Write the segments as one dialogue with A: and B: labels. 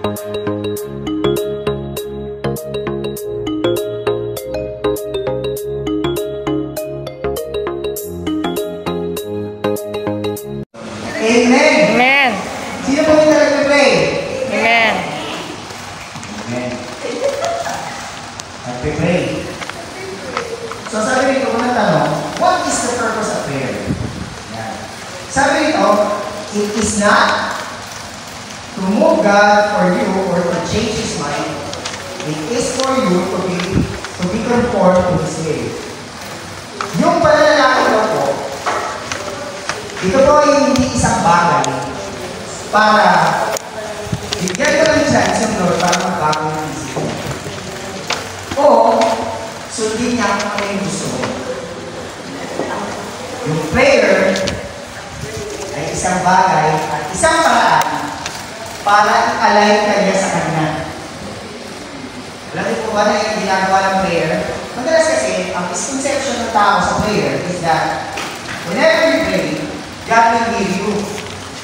A: Amen.
B: Amen.
A: Sino po yung nag-pray?
B: Amen.
A: Amen. Nag-pray. So sabi nito, unang tanong, what is the purpose of prayer? Yan. Sabi nito, it is not to move God for you or to change His mind. It is for you to be conformed to His way. Yung pananalangin daw po, ito po ay hindi isang bagay para bigyan ka ng chance yung Lord para magbago ng isip mo. O sundin niya kung ano yung gusto mo. Yung prayer ay isang bagay at isang paraan para i-align ka niya sa Kanya. Alam niyo po ba na yung ginagawa ng prayer? Madalas kasi, ang misconception ng tao sa prayer is that whenever you pray, God will give you.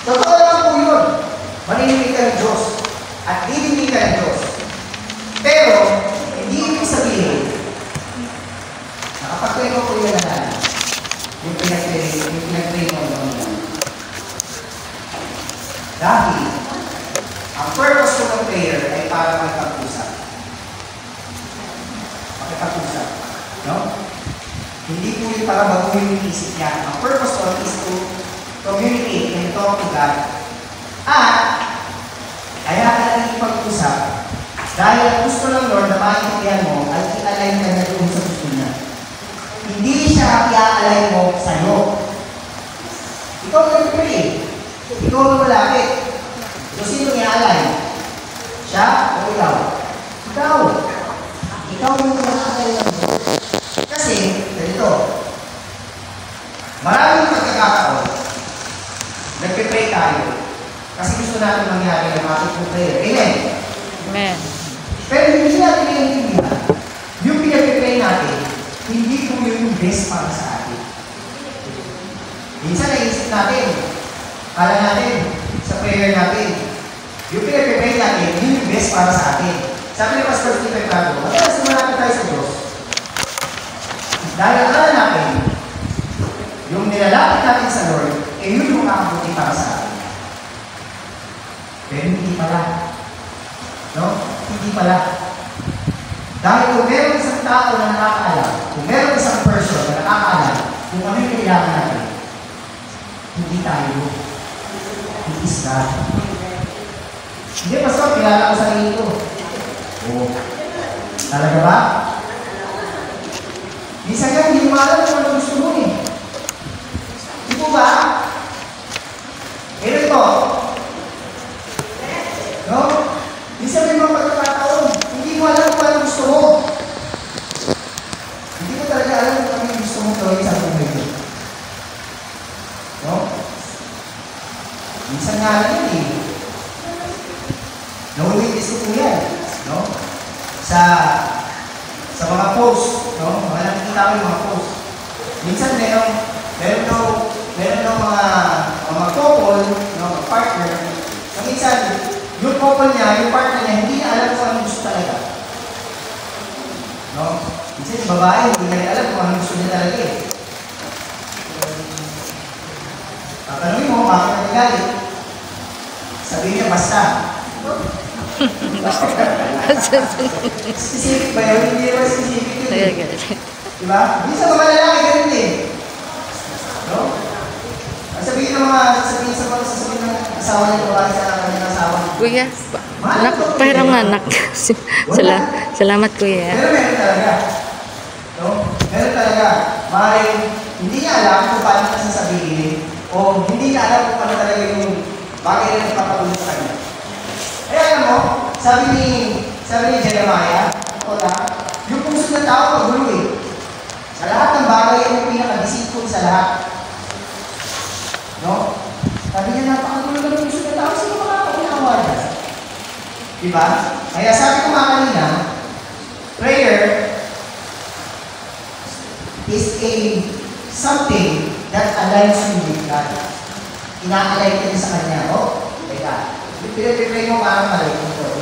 A: Totoo lang po yun. Manininig ka ng Diyos at didinig ka ng Diyos. Pero, hindi ibig sabihin, nakapag-pray mo po yung nalang. Yung pinag-pray mo naman. Dahil, ang purpose ko ng prayer ay para makipag-usap. Makipag-usap. No? Hindi po yung para baguhin yung isip niya. Ang purpose ko is to communicate and talk to God. At, kaya ka natin ipag-usap dahil ang gusto ng Lord na maintindihan mo ay i-align ka na doon sa gusto niya. Hindi siya i-align mo sa'yo. Ikaw ang nag-pray. Ikaw ang malapit. So, sino i-align? Siya o ikaw? Ikaw. Ikaw yung nag-align ng Lord. Kasi, ganito. Maraming pagkakataon, nagpe-pray tayo. Kasi gusto natin mangyari ng ating prayer. Amen?
B: Amen.
A: Pero hindi natin naiintindihan. Yung pinag-pray natin, hindi po yung best para sa atin. Minsan naisip natin, kala natin, sa prayer natin, yung pinag-pray natin, yun yung best para sa atin. Sabi ni Pastor Stephen Cardo, madalas naman tayo sa Diyos. Dahil alam natin, yung nilalapit natin sa Lord, yun yung makakabuti para sa atin. Pero hindi pala. No? Hindi pala. Dahil kung meron isang tao na nakakaalam, kung meron isang person na nakakaalam, kung ano yung kailangan natin, hindi tayo. It is God. Hindi, Pastor, kilala ko sa ito. Oo. Talaga ba? Minsan nga, hindi mo alam kung ano gusto mo eh. Di po ba? Pero ito, no? Minsan may mga pagkakataon, hindi mo alam kung ano gusto mo. Hindi mo talaga alam kung ano gusto mo gawin sa buhay mo. No? Minsan nga lang yun eh. Naulitis ko po yan. No? Sa mga post, no? Mga nakikita ko yung mga post. Minsan meron daw mga couple, no? Mga partner, na minsan, yung couple niya, yung partner niya, hindi niya alam kung anong gusto talaga. No? Minsan yung babae, hindi niya alam kung anong gusto niya talaga eh. Tatanungin mo, bakit nagalit? Sabihin niya, basta. Specific ba yun? Hindi naman specific yun eh. Diba? Hindi sa mga lalaki, ganun eh. No? Sabihin ng asawa niya, babae sa kanyang asawa.
B: Kuya, anak, pahiram nga anak. Salamat kuya.
A: Pero meron talaga. No? Meron talaga. Maaaring hindi niya alam kung paano niya sasabihin o hindi niya alam kung paano talaga yung bagay na nagpapatuloy sa kanya. Kaya alam mo, sabi ni Jeremiah, yung puso ng tao magulo eh. Sa lahat ng bagay, yung pinaka-deceitful sa lahat. No? Sabi niya, napakagulo ng puso ng tao, sino makakaunawa niya? Diba? Kaya sabi ko mga kanina, prayer is something that aligns you with God. Ina-align ka sa Kanya. Oh, teka. Yung pinag-pray mo parang malign ito.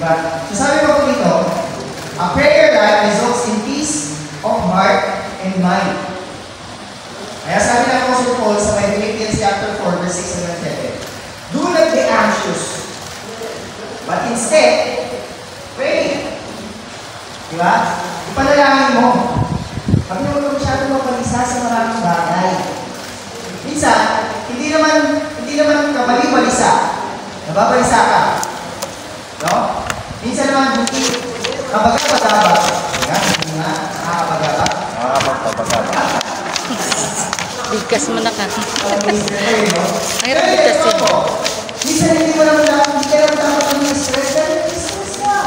A: Diba? So sabi ko po dito, a prayer life results in peace of heart and mind. Kaya sabi ng Apostle Paul sa Philippians chapter 4, verse 6 and 7, do not be anxious, but instead, pray. Diba? Ipanalangin mo. Pag naman mo masyadong mabalisa sa maraming bagay. Minsan, hindi naman kabali-balisa. Nababalisa ka. No? Minsan naman, hindi kabaga-bagaba. Hindi nga, nakakabaga-ba.
C: Nakakapagpapagaba.
B: Bigkas mo na ka. Ang hirap
A: Pero
B: bigkas
A: ito
B: yun.
A: po, minsan hindi ka naman dapat mag-stress dahil stress ka.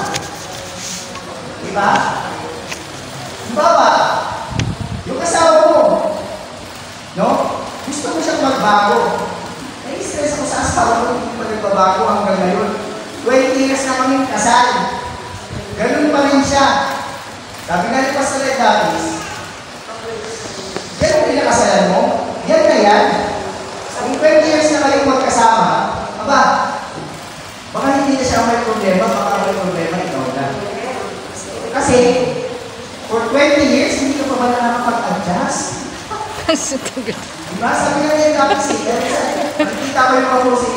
A: Diba? Diba ba? Yung asawa mo, no? Gusto mo siyang magbago. Nai-stress ako sa asawa mo, hindi pa nagbabago hanggang ngayon. 20 years na kami kasal. Ganun pa rin siya. Sabi nga ni Pastor Ed Davis, yan ang pinakasalan mo, yan na yan. Kung 20 years na kayong magkasama, aba, baka hindi na siya may problema, baka may problema ikaw na. Kasi, for 20 years, hindi ka pa ba nakakapag-adjust? Diba? Sabi nga niya Davis, nakikita ko yung ako si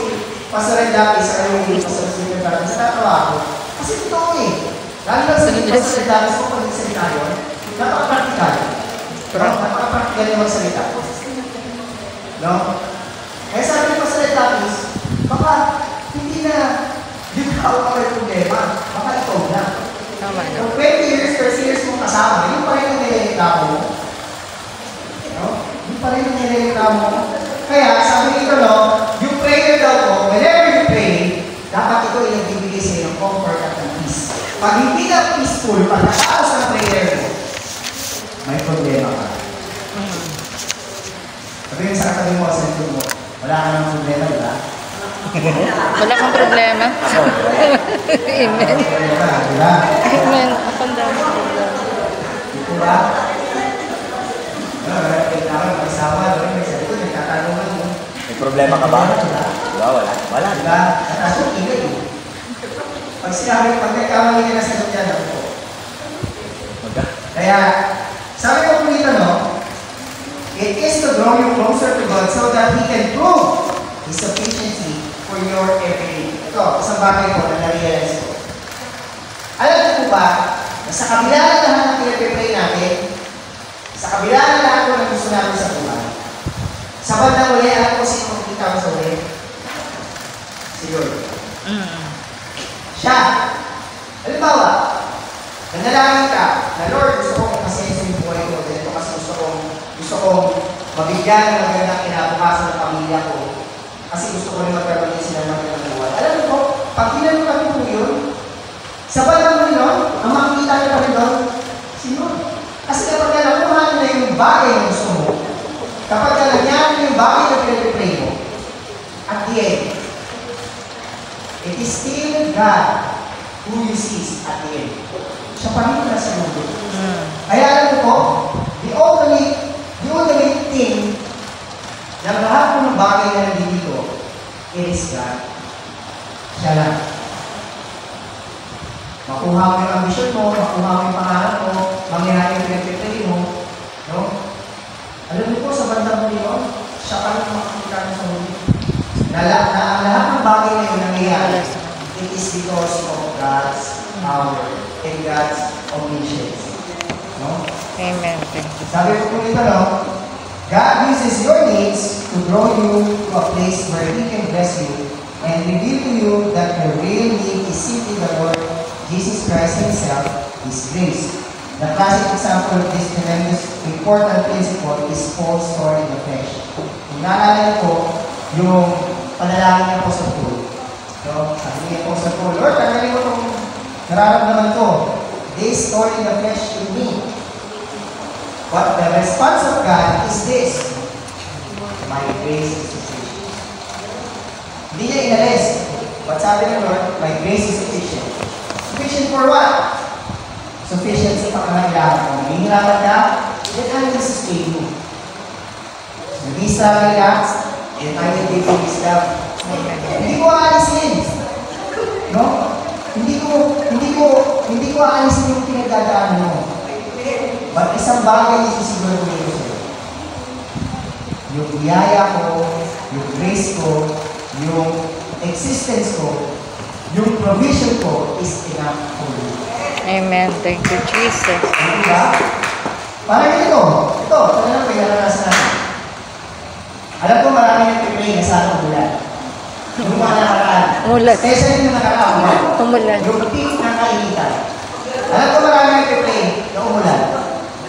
A: Pastor Ed Davis sa kanyang Pastor Ed Davis, natatawa ako. Kasi totoo eh. Lalo lang sa Pastor Ed Davis ko pag nagsalita yun, napaka-practical. Napaka-practical yung magsalita. No? Kaya sabi ni Pastor Ed Davis, baka hindi na ikaw ang may problema, baka ikaw na.
B: Tama na.
A: Kung 20 years, 30 years mong kasama, yun pa rin ang nililita mo. No? Yun pa rin ang nililita mo. Kaya sabi nito, no, yung prayer daw po, whenever you pray, dapat ito ay nagbibigay sa iyo ng comfort at ng peace. Pag hindi na peaceful, pag nakaos ang prayer mo, may problema ka. Sabi yung sa katabi mo sa likod mo, wala ka ng problema, diba?
B: Wala kang problema. Amen.
A: Problema, diba?
B: Amen. Ako ang dami problema.
A: Dito ba? Kailangan mag-asawa, may sa likod, nagtatanungan mo.
C: May problema ka ba? Diba? Wala. Wala.
A: Diba? Katasok, ingay. Pag sinabi, pag nagkamali ka na sa loob yan, ako po. Kaya, sabi ko po dito, no? It is to draw you closer to God so that He can prove His sufficiency for your every need. Ito, isang bagay ko na na-realize ko. Alam niyo po ba, na sa kabila na lahat ng pinag-pray natin, sa kabila na lahat ng gusto natin sa buhay, sa bandang uli, alam ko sino makikita ko sa uli? Si Lord. Siya. Halimbawa, nanalangin ka, na Lord, gusto kong masenso yung buhay ko, ganito kasi gusto kong mabigyan ng magandang kinabukasan ng pamilya ko. Kasi gusto ko rin magkaroon din sila ng magandang buhay. Alam mo po, pag tinanong kami po yun, sa bandang mo yun, ang makikita niyo pa rin doon, sino? Kasi kapag nakuha niyo na yung bagay na gusto mo, kapag nangyari yung bagay na pinag-pray mo, at the end, it is still God who you see at the end. Siya pa rin nasa mundo. Kaya alam mo po, the ultimate thing na lahat po ng bagay na nandito, it is God. Siya lang. Makuha mo yung ambisyon mo, makuha mo yung pangarap mo, mangyayari yung pinag-pray mo, no? Alam mo po, sa bandang mo yun, siya pa rin makikita mo sa mundo. Na ang lahat ng bagay na yun nangyayari, it is because of God's power and God's omniscience. No?
B: Amen. Thank you.
A: Sabi ko po nito, no? God uses your needs to draw you to a place where He can bless you and reveal to you that your real need is simply the Lord Jesus Christ Himself, His grace. The classic example of this tremendous important principle is Paul's story in the flesh. Kung naalala niyo po, yung panalangin niya po sa Paul. So, sabi niya po sa Paul, Lord, tanggalin mo itong nararamdaman ko. This story in the flesh in me. But the response of God is this: my grace is sufficient. Hindi niya inalis. But sabi ng Lord, my grace is sufficient. Sufficient for what? Sufficient sa pangangailangan mo. Nahihirapan ka, then I will sustain you. Nag-i-struggle ka, then I will give you wisdom. Hindi ko aalisin. No? Hindi ko hindi ko aalisin yung pinagdadaanan mo. But isang bagay isisiguro ko sa'yo. Yung biyaya ko, yung grace ko, yung existence ko, yung provision ko is enough for you.
B: Amen. Thank you, Jesus.
A: Diba? Parang ito lang may naranasan natin. Alam ko marami nag-pray na sana umulan. Yung mga nakaraan.
B: Umulan.
A: Especially yung nakaraan.
B: Umulan.
A: Yung peak ng kainitan. Alam ko marami nag-pray na umulan.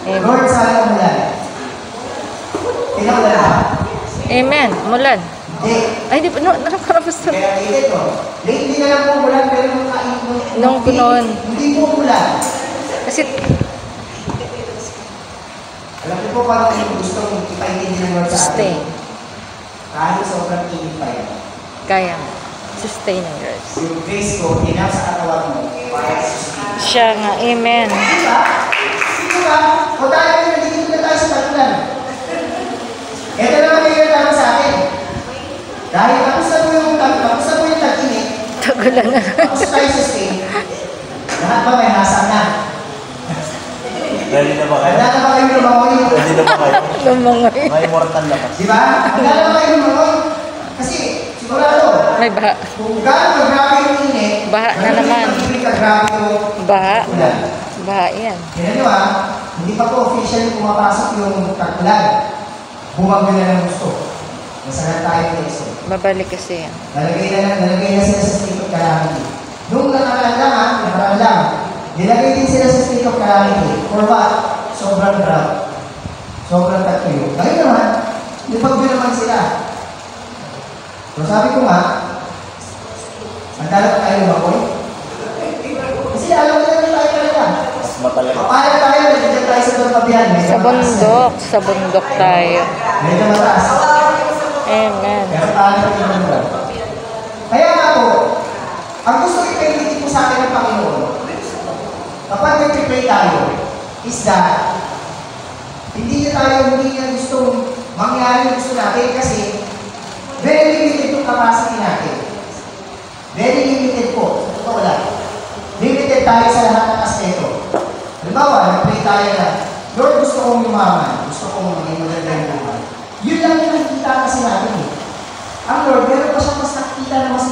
B: Amen.
A: Lord, sana umulan. Pinaulan ba?
B: Amen. Umulan.
A: Hindi.
B: Ay, di ba? No, nakakarapos na.
A: Kaya ito, lately na lang po umulan, pero
B: Nung noon.
A: hindi po umulan.
B: Kasi,
A: Alam ko po parang yung gustong ipaintindi ng Lord sa
B: sustain.
A: atin. Kahit sobrang init pa yan.
B: Kaya. Sustain ang grace.
A: Yung grace ko, enough sa katawan mo para sustain.
B: Siya nga. Amen.
A: Diba? Sino ba? O tayo na nandito na tayo sa tagpulan. Ito naman yung tama sa atin. Dahil tapos na po yung tag-init,
B: Tagulan na.
A: tapos tayo sa Spain, lahat ba may hasang na?
C: Ready na ba kayo?
A: Handa na ba kayo lumangoy?
C: Ready na ba kayo?
B: Lumangoy.
C: May immortal labas.
A: Diba? Handa na ba kayo lumangoy? Kasi, sigurado,
B: May baha.
A: kung gaano grabe yung init,
B: Baha na naman.
A: Grabe yung
B: Baha.
A: ulan.
B: Baha yan.
A: Tignan nyo hindi pa po officially pumapasok yung tag-ulan. Bumagyo na ng gusto. Nasalat tayo ng iso.
B: Babalik kasi yan.
A: Nalagay na sila sa state of calamity. Nung nakaraan lang, nilagay din sila sa state of calamity. For what? Sobrang drought. Sobrang tagtuyo. Ngayon naman, nipagyo naman sila. So sabi ko nga, magdala tayo lumakoy. Kasi alam nila na tayo talaga.
C: Mas matalaga.
A: Papayag tayo, nagdala tayo sa Dolpabian.
B: Sa bundok. Sa bundok tayo.
A: Medyo mataas.
B: Amen.
A: Pero paano yung bundok? Kaya nga po, ang gusto ipiniti po sa akin ng Panginoon, kapag nag-pray tayo, is that, hindi niya gustong mangyari yung gusto natin kasi very limited yung capacity natin. Very limited po. Totoo lang. Limited tayo sa lahat ng aspeto. Halimbawa, nag-pray tayo na, Lord, gusto kong yumaman. Gusto kong maging maganda yung buhay. Yun lang yung nakikita kasi natin eh. Ang Lord, meron pa siyang mas nakikita na mas